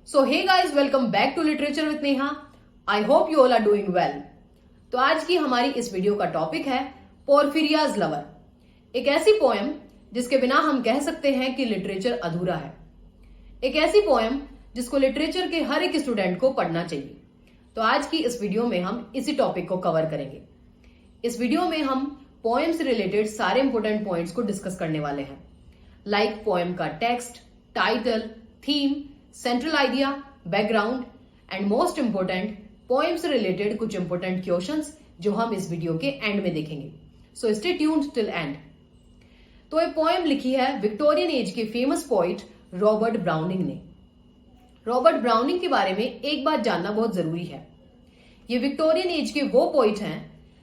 So hey guys, welcome back to Literature with Neha. I hope you all are doing well. तो आज की हमारी इस video का टॉपिक है पोर्फिरियाज लवर, एक ऐसी पोएम जिसके बिना हम कह सकते हैं कि लिटरेचर अधूरा है, एक ऐसी पोएम जिसको लिटरेचर के हर एक स्टूडेंट को पढ़ना चाहिए। तो आज की इस वीडियो में हम इसी टॉपिक को कवर करेंगे। इस वीडियो में हम पोएम से रिलेटेड सारे इंपॉर्टेंट पॉइंट्स को डिस्कस करने वाले हैं, लाइक पोएम का text, title, theme, central idea, background and most important poem से रिलेटेड कुछ इंपोर्टेंट क्वेश्चंस जो हम इस वीडियो के एंड में देखेंगे। So stay tuned till and. तो ये पोएम लिखी है विक्टोरियन एज के फेमस पोइट रॉबर्ट ब्राउनिंग ने। रॉबर्ट ब्राउनिंग के बारे में एक बात जानना बहुत जरूरी है। ये विक्टोरियन एज के वो पोइट हैं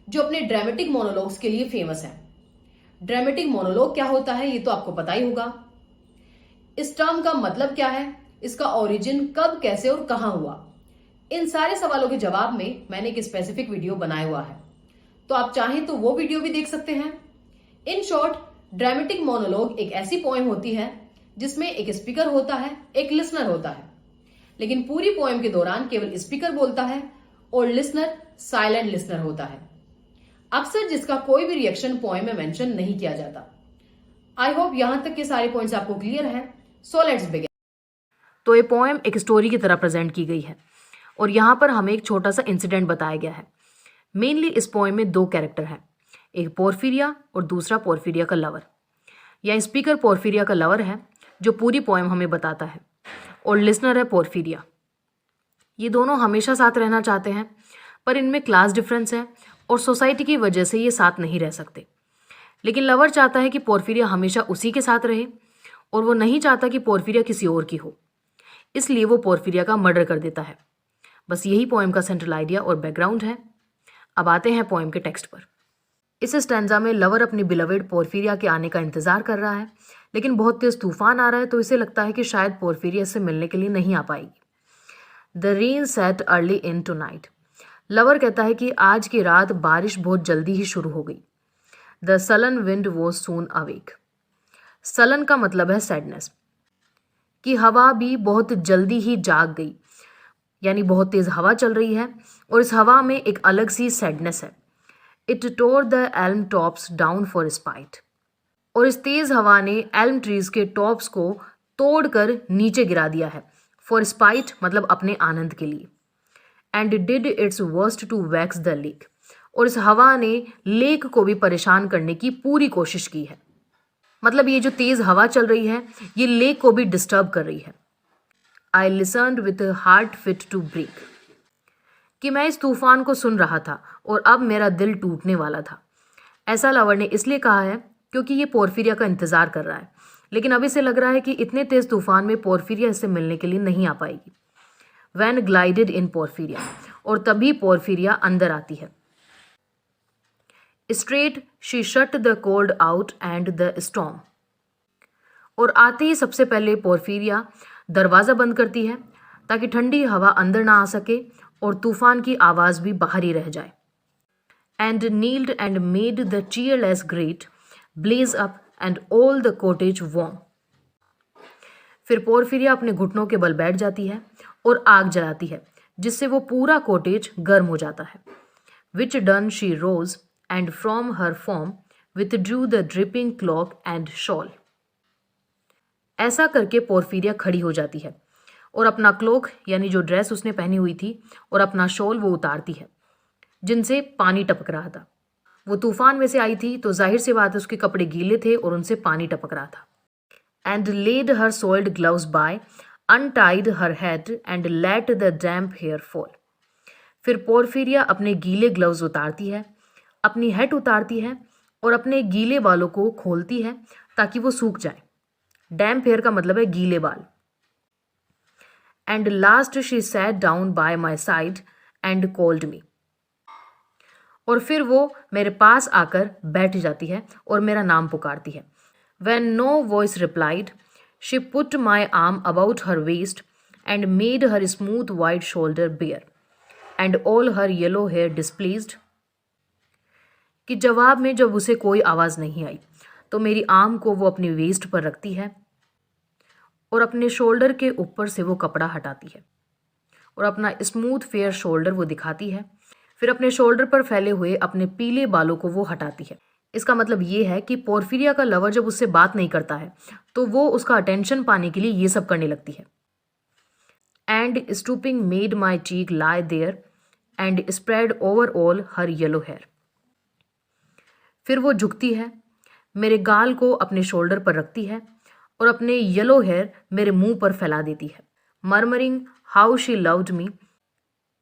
जो अपने ड्रामेटिक मोनोलॉग्स के लिए फेमस हैं। ड्रामेटिक मोनोलॉग क्या होता है ये तो आपको पता ही होगा। इस टर्म का मतलब क्या है, इसका ओरिजिन कब, कैसे और कहां हुआ, इन सारे सवालों के जवाब में मैंने एक स्पेसिफिक वीडियो बनाया हुआ है, तो आप चाहें तो वो वीडियो भी देख सकते हैं। इन शॉर्ट, ड्रामेटिक मोनोलॉग एक ऐसी पोएम होती है जिसमें एक स्पीकर होता है, एक लिसनर होता है, लेकिन पूरी पोएम के दौरान केवल स्पीकर बोलता है और लिसनर साइलेंट लिसनर होता है, अक्सर जिसका कोई भी रिएक्शन पोएम में मेंशन नहीं किया जाता। आई होप यहां तक के सारे पॉइंट्स आपको क्लियर हैं। So let's begin. तो ये पोएम एक स्टोरी की तरह प्रेजेंट की गई है और यहाँ पर हमें एक छोटा सा इंसिडेंट बताया गया है। मेनली इस पोएम में दो कैरेक्टर हैं, एक पोर्फिरिया और दूसरा पोर्फिरिया का लवर। या स्पीकर पोर्फिरिया का लवर है जो पूरी पोएम हमें बताता है, और लिसनर है पोर्फिरिया। ये दोनों हमेशा साथ रहना चाहते हैं, पर इनमें क्लास डिफरेंस है और सोसाइटी की वजह से ये साथ नहीं रह सकते। लेकिन लवर चाहता है कि पोर्फिरिया हमेशा उसी के साथ रहे और वो नहीं चाहता कि पोर्फिरिया किसी और की हो, इसलिए वो पोर्फिरिया का मर्डर कर देता है। बस यही पोएम का सेंट्रल आइडिया और बैकग्राउंड है। अब आते हैं पोएम के टेक्स्ट पर। इस स्टैंजा में लवर अपनी बिलवेड पोर्फिरिया के आने का इंतजार कर रहा है, लेकिन बहुत तेज तूफान आ रहा है तो इसे लगता है कि शायद पोर्फिरिया से मिलने के लिए नहीं आ पाएगी। The rain set early in tonight. Lover कहता है कि आज की रात बारिश बहुत जल्दी ही शुरू हो गई। The sullen wind was soon awake. Sullen का मतलब है सैडनेस, कि हवा भी बहुत जल्दी ही जाग गई, यानी बहुत तेज हवा चल रही है और इस हवा में एक अलग सी सैडनेस है। It tour the Elm tops down for spite. और इस तेज हवा ने एल्म ट्रीज के टॉप्स को तोड़कर नीचे गिरा दिया है। फॉर स्पाइट मतलब अपने आनंद के लिए। And did its worst to vex the lake. और इस हवा ने लेक को भी परेशान करने की पूरी कोशिश की है। मतलब ये जो तेज हवा चल रही है ये लेक को भी डिस्टर्ब कर रही है। I listened with heart fit to break. कि मैं इस तूफान को सुन रहा था और अब मेरा दिल टूटने वाला था। ऐसा लवर ने इसलिए कहा है क्योंकि ये पोर्फिरिया का इंतजार कर रहा है, लेकिन अब इसे लग रहा है कि इतने तेज तूफान में पोर्फिरिया इससे मिलने के लिए नहीं आ पाएगी। वैन ग्लाइडेड इन पोर्फिरिया। और तभी पोर्फिरिया अंदर आती है। Straight she shut the cold out and the storm. और आते ही सबसे पहले पोर्फिरिया दरवाज़ा बंद करती है ताकि ठंडी हवा अंदर ना आ सके और तूफान की आवाज़ भी बाहर ही रह जाए। And kneeled and made the cheerless grate blaze up and all the cottage warm. फिर पोर्फिरिया अपने घुटनों के बल बैठ जाती है और आग जलाती है, जिससे वो पूरा कॉटेज गर्म हो जाता है। Which done she rose and from her form withdrew the dripping cloak and shawl. ऐसा करके पोर्फिरिया खड़ी हो जाती है और अपना क्लोक यानी जो ड्रेस उसने पहनी हुई थी और अपना शॉल वो उतारती है, जिनसे पानी टपक रहा था। वो तूफान में से आई थी तो जाहिर सी बात है उसके कपड़े गीले थे और उनसे पानी टपक रहा था। And laid her soiled gloves by, untied her hat and let the damp hair fall. फिर पोर्फिरिया अपने गीले ग्लव्स उतारती है, अपनी हेड उतारती है और अपने गीले बालों को खोलती है ताकि वो सूख जाए। डैम्प हेयर का मतलब है गीले बाल। And last she sat down by my side and called me. और फिर वो मेरे पास आकर बैठ जाती है और मेरा नाम पुकारती है। When no voice replied, she put my arm about her waist and made her smooth white shoulder bare, and all her yellow hair displeased. कि जवाब में जब उसे कोई आवाज़ नहीं आई तो मेरी आर्म को वो अपनी वेस्ट पर रखती है और अपने शोल्डर के ऊपर से वो कपड़ा हटाती है और अपना स्मूथ फेयर शोल्डर वो दिखाती है। फिर अपने शोल्डर पर फैले हुए अपने पीले बालों को वो हटाती है। इसका मतलब ये है कि पोर्फिरिया का लवर जब उससे बात नहीं करता है तो वो उसका अटेंशन पाने के लिए ये सब करने लगती है। And stooping made my cheek lie there and spread over all her yellow hair. फिर वो झुकती है, मेरे गाल को अपने शोल्डर पर रखती है और अपने येलो हेयर मेरे मुंह पर फैला देती है। Murmuring how she loved me,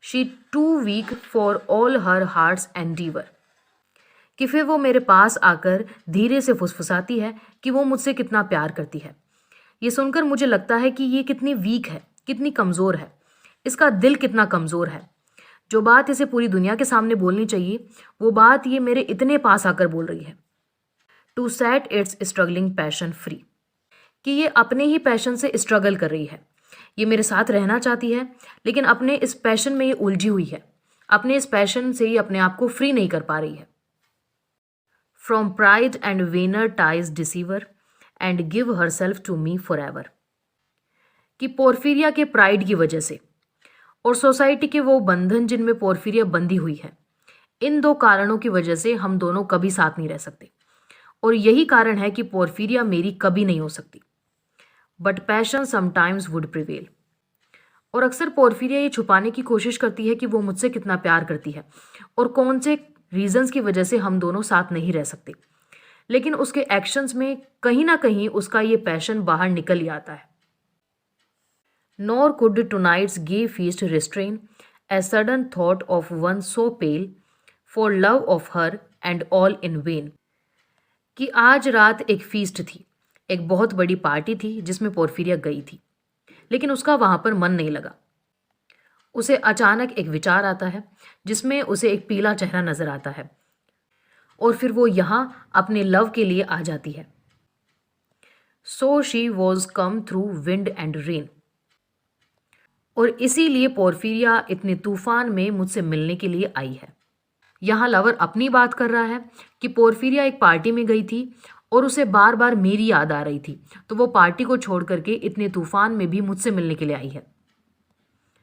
she too weak for all her heart's endeavour. कि फिर वो मेरे पास आकर धीरे से फुसफुसाती है कि वो मुझसे कितना प्यार करती है। ये सुनकर मुझे लगता है कि ये कितनी वीक है, कितनी कमज़ोर है, इसका दिल कितना कमज़ोर है। जो बात इसे पूरी दुनिया के सामने बोलनी चाहिए वो बात ये मेरे इतने पास आकर बोल रही है। To set its struggling passion free, कि ये अपने ही पैशन से स्ट्रगल कर रही है। ये मेरे साथ रहना चाहती है लेकिन अपने इस पैशन में ये उलझी हुई है, अपने इस पैशन से ये अपने आप को फ्री नहीं कर पा रही है। From pride and vainer ties dissever and give herself to me forever. कि पोर्फिरिया के प्राइड की वजह से और सोसाइटी के वो बंधन जिनमें पोर्फिरिया बंधी हुई है, इन दो कारणों की वजह से हम दोनों कभी साथ नहीं रह सकते और यही कारण है कि पोर्फिरिया मेरी कभी नहीं हो सकती। But passion sometimes would prevail. और अक्सर पोर्फिरिया ये छुपाने की कोशिश करती है कि वो मुझसे कितना प्यार करती है और कौन से रीजंस की वजह से हम दोनों साथ नहीं रह सकते, लेकिन उसके एक्शंस में कहीं ना कहीं उसका ये पैशन बाहर निकल ही आता है। Nor could tonight's gay feast restrain a sudden thought of one so pale, for love of her and all in vain। कि आज रात एक फीस्ट थी, एक बहुत बड़ी पार्टी थी जिसमें पोर्फिरिया गई थी, लेकिन उसका वहां पर मन नहीं लगा। उसे अचानक एक विचार आता है जिसमें उसे एक पीला चेहरा नजर आता है और फिर वो यहां अपने लव के लिए आ जाती है। So she was come through wind and rain. और इसीलिए पोर्फिरिया इतने तूफान में मुझसे मिलने के लिए आई है। यहाँ लवर अपनी बात कर रहा है कि पोर्फिरिया एक पार्टी में गई थी और उसे बार बार मेरी याद आ रही थी, तो वो पार्टी को छोड़ करके इतने तूफान में भी मुझसे मिलने के लिए आई है।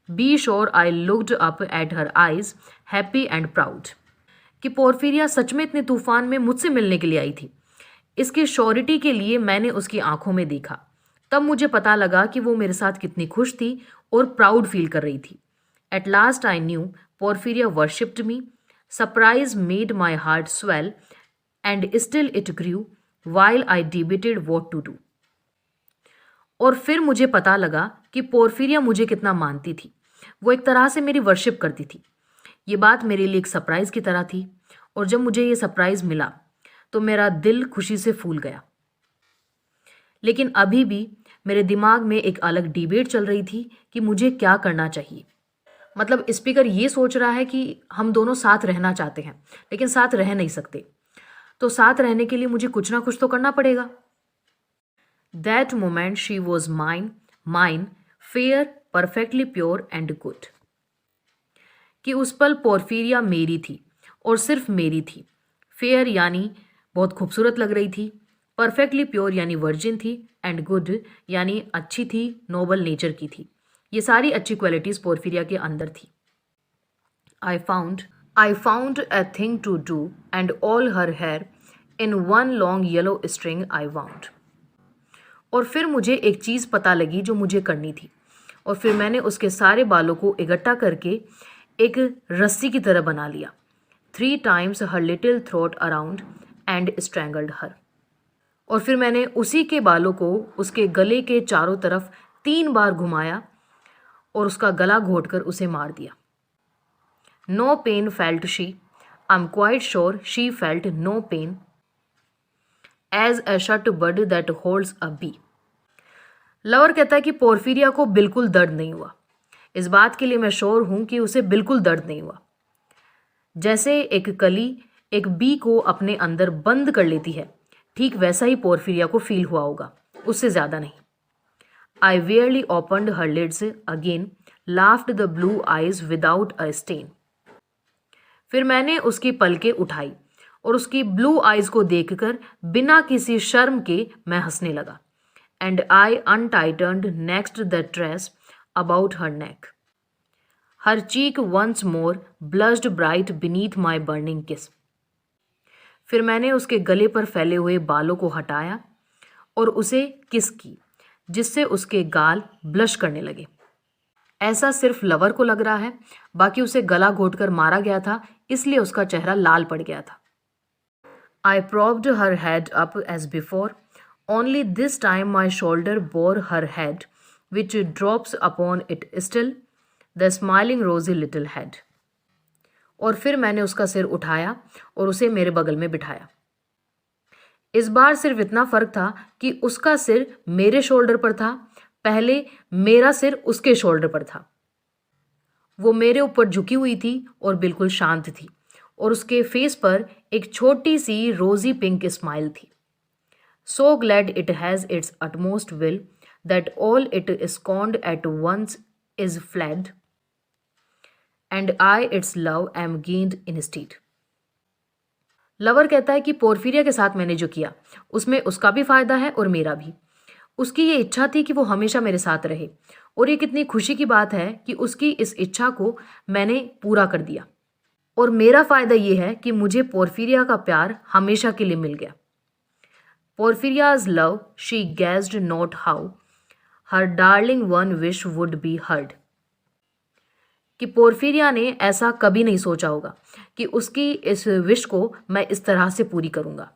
Be sure I looked up at her eyes happy and proud. कि पोर्फिरिया सच में इतने तूफान में मुझसे मिलने के लिए आई थी, इसकी श्योरिटी के लिए मैंने उसकी आंखों में देखा। तब मुझे पता लगा कि वो मेरे साथ कितनी खुश थी और प्राउड फील कर रही थी। At last I knew Porphyria worshipped me, surprise made my heart swell and still it grew while I debated what to do. और फिर मुझे पता लगा कि पोर्फिरिया मुझे कितना मानती थी, वो एक तरह से मेरी वर्शिप करती थी। ये बात मेरे लिए एक सरप्राइज की तरह थी और जब मुझे ये सरप्राइज मिला तो मेरा दिल खुशी से फूल गया। लेकिन अभी भी मेरे दिमाग में एक अलग डिबेट चल रही थी कि मुझे क्या करना चाहिए। मतलब स्पीकर ये सोच रहा है कि हम दोनों साथ रहना चाहते हैं लेकिन साथ रह नहीं सकते, तो साथ रहने के लिए मुझे कुछ ना कुछ तो करना पड़ेगा। That moment she was mine fair perfectly pure and good. कि उस पल पोर्फिरिया मेरी थी और सिर्फ मेरी थी। फेयर यानी बहुत खूबसूरत लग रही थी, परफेक्टली प्योर यानी वर्जिन थी, एंड गुड यानी अच्छी थी, नोबल नेचर की थी। ये सारी अच्छी क्वालिटीज पोर्फिरिया के अंदर थी। I found a thing to do and all her hair in one long yellow string I wound. और फिर मुझे एक चीज़ पता लगी जो मुझे करनी थी और फिर मैंने उसके सारे बालों को इकट्ठा करके एक रस्सी की तरह बना लिया। 3 times her little throat around and strangled her. और फिर मैंने उसी के बालों को उसके गले के चारों तरफ 3 बार घुमाया और उसका गला घोंटकर उसे मार दिया। No pain felt she, I am quite sure she felt no pain as a shut bud that holds a bee. Lover कहता है कि पोर्फिरिया को बिल्कुल दर्द नहीं हुआ। इस बात के लिए मैं श्योर हूं कि उसे बिल्कुल दर्द नहीं हुआ। जैसे एक कली एक बी को अपने अंदर बंद कर लेती है, ठीक वैसा ही पोर्फिरिया को फील हुआ होगा, उससे ज्यादा नहीं। I warily opened her lids again, laughed the blue eyes without a stain. फिर मैंने उसकी पलकें उठाई और उसकी ब्लू आइज को देखकर बिना किसी शर्म के मैं हंसने लगा। And I untightened next the dress about her neck. Her cheek once more blushed bright beneath my burning kiss. फिर मैंने उसके गले पर फैले हुए बालों को हटाया और उसे किस की, जिससे उसके गाल ब्लश करने लगे। ऐसा सिर्फ लवर को लग रहा है, बाकी उसे गला घोटकर मारा गया था, इसलिए उसका चेहरा लाल पड़ गया था। I propped her head up as before, only this time my shoulder bore her head which drops upon it still the smiling rosy little head. और फिर मैंने उसका सिर उठाया और उसे मेरे बगल में बिठाया। इस बार सिर्फ इतना फर्क था कि उसका सिर मेरे शोल्डर पर था, पहले मेरा सिर उसके शोल्डर पर था। वो मेरे ऊपर झुकी हुई थी और बिल्कुल शांत थी, और उसके फेस पर एक छोटी सी रोजी पिंक स्माइल थी। So glad it has its utmost will that all it scorned at once is fled and I its love am gained instead. Lover कहता है कि पोर्फिरिया के साथ मैंने जो किया उसमें उसका भी फायदा है और मेरा भी। उसकी ये इच्छा थी कि वो हमेशा मेरे साथ रहे, और ये कितनी खुशी की बात है कि उसकी इस इच्छा को मैंने पूरा कर दिया। और मेरा फायदा ये है कि मुझे पोर्फिरिया का प्यार हमेशा के लिए मिल गया। Porphyria's love she gazed not how her darling one wish would be heard. कि पोर्फिरिया ने ऐसा कभी नहीं सोचा होगा कि उसकी इस विश को मैं इस तरह से पूरी करूंगा।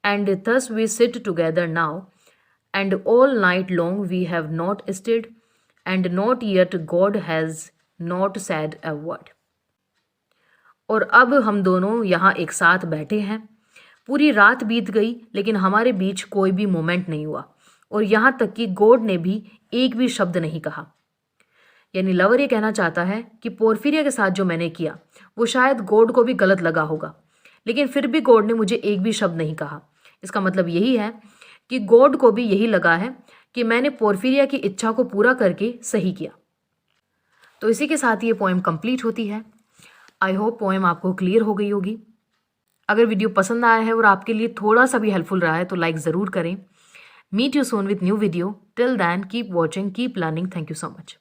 And thus we sit together now and all night long we have not stirred and not yet God has not said a word. और अब हम दोनों यहाँ एक साथ बैठे हैं। पूरी रात बीत गई लेकिन हमारे बीच कोई भी मोमेंट नहीं हुआ, और यहाँ तक कि गॉड ने भी एक भी शब्द नहीं कहा। यानी लवर ये कहना चाहता है कि पोर्फिरिया के साथ जो मैंने किया वो शायद गॉड को भी गलत लगा होगा, लेकिन फिर भी गॉड ने मुझे एक भी शब्द नहीं कहा। इसका मतलब यही है कि गॉड को भी यही लगा है कि मैंने पोर्फिरिया की इच्छा को पूरा करके सही किया। तो इसी के साथ ये पोएम कंप्लीट होती है। आई होप पोएम आपको क्लियर हो गई होगी। अगर वीडियो पसंद आया है और आपके लिए थोड़ा सा भी हेल्पफुल रहा है तो लाइक ज़रूर करें। Meet you soon with new video. Till then keep watching, keep learning. Thank you so much.